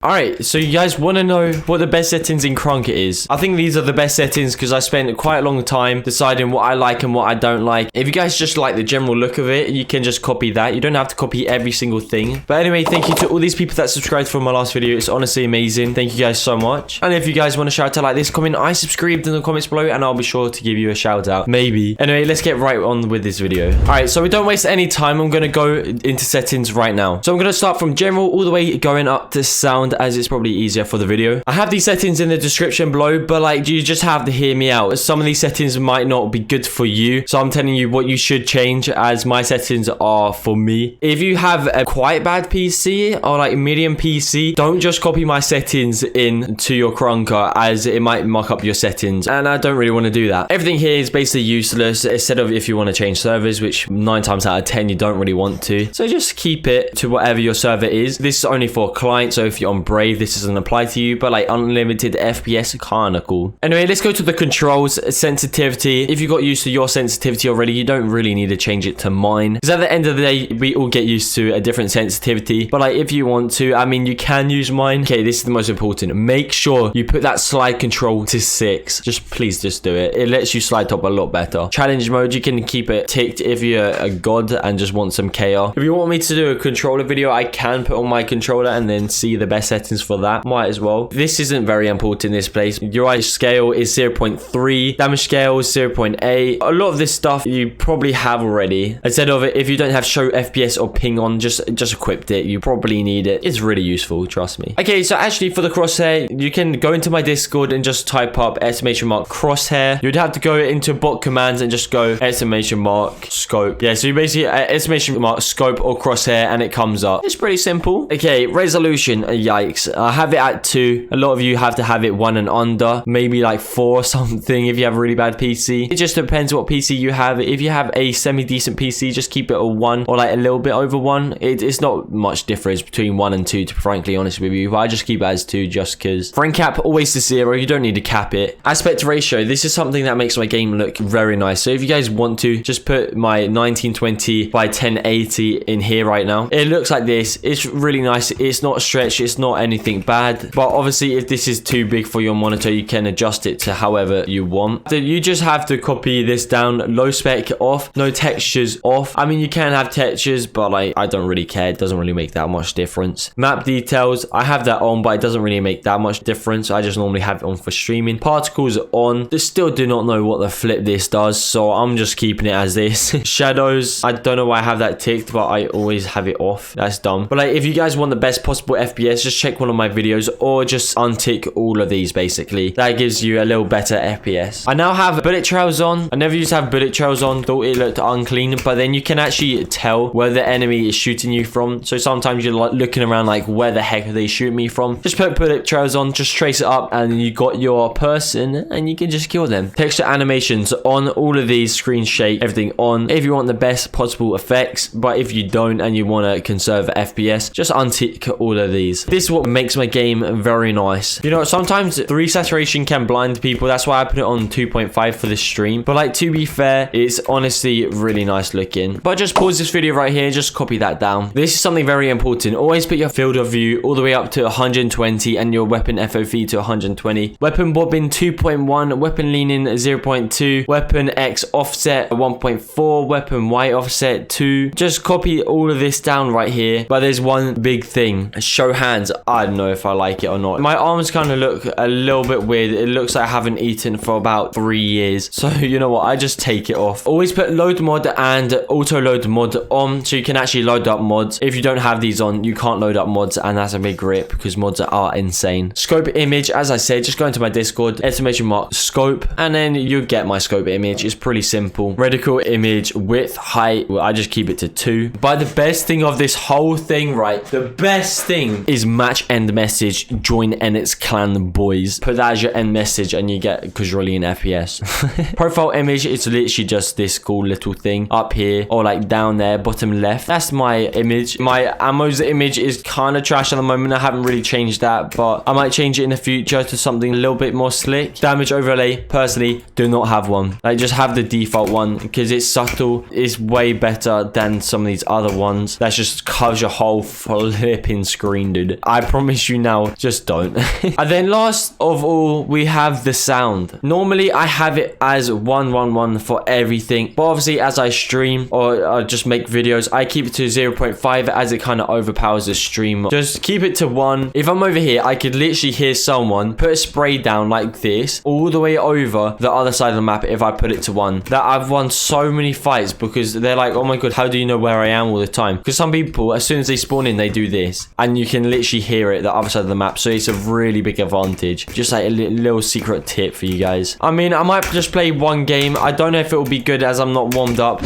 All right, so you guys want to know what the best settings in Krunker is? I think these are the best settings because I spent quite a long time deciding what I like and what I don't like. If you guys just like the general look of it, you can just copy that. You don't have to copy every single thing. But anyway, thank you to all these people that subscribed from my last video. It's honestly amazing. Thank you guys so much. And if you guys want a shout out like this, comment I subscribed in the comments below and I'll be sure to give you a shout out. Maybe. Anyway, let's get right on with this video. All right, so we don't waste any time. I'm going to go into settings right now. So I'm going to start from general all the way going up to sound, as it's probably easier for the video. I have these settings in the description below, but like you just have to hear me out. Some of these settings might not be good for you, so I'm telling you what you should change, as my settings are for me. If you have a quite bad PC or like medium PC, don't just copy my settings into your Krunker, as it might muck up your settings, and I don't really want to do that. Everything here is basically useless, instead of if you want to change servers, which 9 times out of 10 you don't really want to. So just keep it to whatever your server is. This is only for clients, so if you're on Brave, this doesn't apply to you, but like unlimited FPS, kinda cool. Anyway, let's go to the controls. Sensitivity. If you got used to your sensitivity already, you don't really need to change it to mine, because at the end of the day, we all get used to a different sensitivity. But like if you want to, I mean, you can use mine. Okay, this is the most important. Make sure you put that slide control to 6. Please just do it. It lets you slide top a lot better. Challenge mode, you can keep it ticked if you're a god and just want some KR. If you want me to do a controller video, I can put on my controller and then see the best settings for that. Might as well. This isn't very important in this place. UI scale is 0.3. Damage scale is 0.8. A lot of this stuff you probably have already. Instead of it, if you don't have show FPS or ping on, just equipped it. You probably need it. It's really useful, trust me. Okay, so actually for the crosshair, you can go into my Discord and just type up !crosshair. You'd have to go into bot commands and just go !scope. Yeah, so you basically !scope or crosshair and it comes up. It's pretty simple. Okay, resolution. Yikes. I have it at 2. A lot of you have to have it 1 and under. Maybe like 4 or something if you have a really bad PC. It just depends what PC you have. If you have a semi-decent PC, just keep it a 1 or like a little bit over 1. It's not much difference between 1 and 2, to be frankly honest with you. But I just keep it as 2 just because. Frame cap always to 0. You don't need to cap it. Aspect ratio. This is something that makes my game look very nice. So if you guys want to, just put my 1920 by 1080 in here right now. It looks like this. It's really nice. It's not stretched. It's not anything bad. But obviously, if this is too big for your monitor, you can adjust it to however you want. So you just have to copy this down. Low spec off. No textures off. I mean, you can have textures, but like, I don't really care. It doesn't really make that much difference. Map details. I have that on, but it doesn't really make that much difference. I just normally have it on for streaming. Particles on. They still do not know what the flip this does, so I'm just keeping it as this. Shadows. I don't know why I have that ticked, but I always have it off. That's dumb. But like, if you guys want the best possible FPS, just check one of my videos or just untick all of these basically. That gives you a little better FPS. I now have bullet trails on. I never used to have bullet trails on, thought it looked unclean, but then you can actually tell where the enemy is shooting you from. So sometimes you're like looking around like, where the heck are they shooting me from? Just put bullet trails on, just trace it up, and you got your person and you can just kill them. Texture animations on. All of these, screen shake, everything on. If you want the best possible effects, but if you don't and you want to conserve FPS, just untick all of these. This is what makes my game very nice. You know, sometimes 3 saturation can blind people. That's why I put it on 2.5 for this stream. But like, to be fair, it's honestly really nice looking. But just pause this video right here, just copy that down. This is something very important. Always put your field of view all the way up to 120 and your weapon FOV to 120. Weapon bobbing 2.1, weapon leaning 0.2, weapon X offset 1.4, weapon Y offset 2. Just copy all of this down right here. But there's one big thing. Show hands. I don't know if I like it or not. My arms kind of look a little bit weird. It looks like I haven't eaten for about 3 years. So you know what? I just take it off. Always put load mod and auto load mod on, so you can actually load up mods. If you don't have these on, you can't load up mods, and that's a big rip because mods are insane. Scope image, as I said, just go into my Discord, !scope, and then you get my scope image. It's pretty simple. Reticle image width, height. Well, I just keep it to 2. But the best thing of this whole thing, right? The best thing is match end message. Join NXGAMINGBOI. Put that as your end message, and you get quadrillion FPS. Profile image, it's literally just this cool little thing up here or like down there, bottom left. That's my image. My ammo's image is kind of trash at the moment. I haven't really changed that, but I might change it in the future to something a little bit more slick. Damage overlay, personally, do not have one. Like, just have the default one because it's subtle. It's way better than some of these other ones that just covers your whole flipping screen, dude. I promise you now, just don't. And then last of all, we have the sound. Normally, I have it as 111 for everything. But obviously, as I stream or just make videos, I keep it to 0.5 as it kind of overpowers the stream. Just keep it to 1. If I'm over here, I could literally hear someone put a spray down like this all the way over the other side of the map if I put it to 1. That I've won so many fights because they're like, oh my god, how do you know where I am all the time? Because some people, as soon as they spawn in, they do this. And you can literally hear it the other side of the map. So it's a really big advantage. Just like a little secret tip for you guys. I mean, I might just play one game. I don't know if it will be good as I'm not warmed up.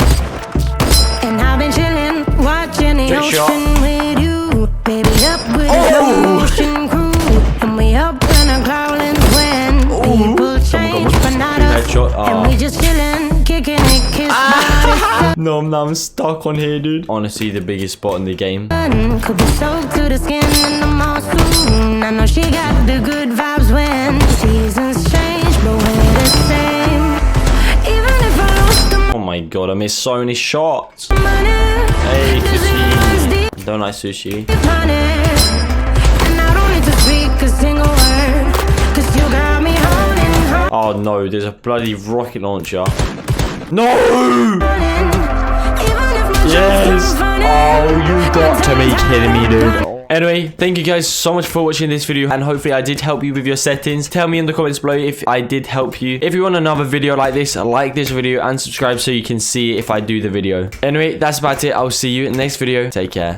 And I've been chilling, watching the ocean with you. Baby, up with the ocean crew. And we up in our growlings when people change, but not us. And we just chilling, kicking it, kiss No, I'm stuck on here, dude. Honestly, the biggest spot in the game. Could be soaked to the skin in the monsoon. I know she got the good vibes when seasons change, but we're the same. Even if I lost the Oh my god, I missed so many shots. money, Hey, this sushi. is Don't like sushi. the money. And I don't need to speak a single word, 'cause you got me holding. Oh no, there's a bloody rocket launcher. No! Yes! Oh, you got to be kidding me, dude. Anyway, thank you guys so much for watching this video, and hopefully I did help you with your settings. Tell me in the comments below if I did help you. If you want another video like this, like this video and subscribe so you can see if I do the video. Anyway, that's about it. I'll see you in the next video. Take care.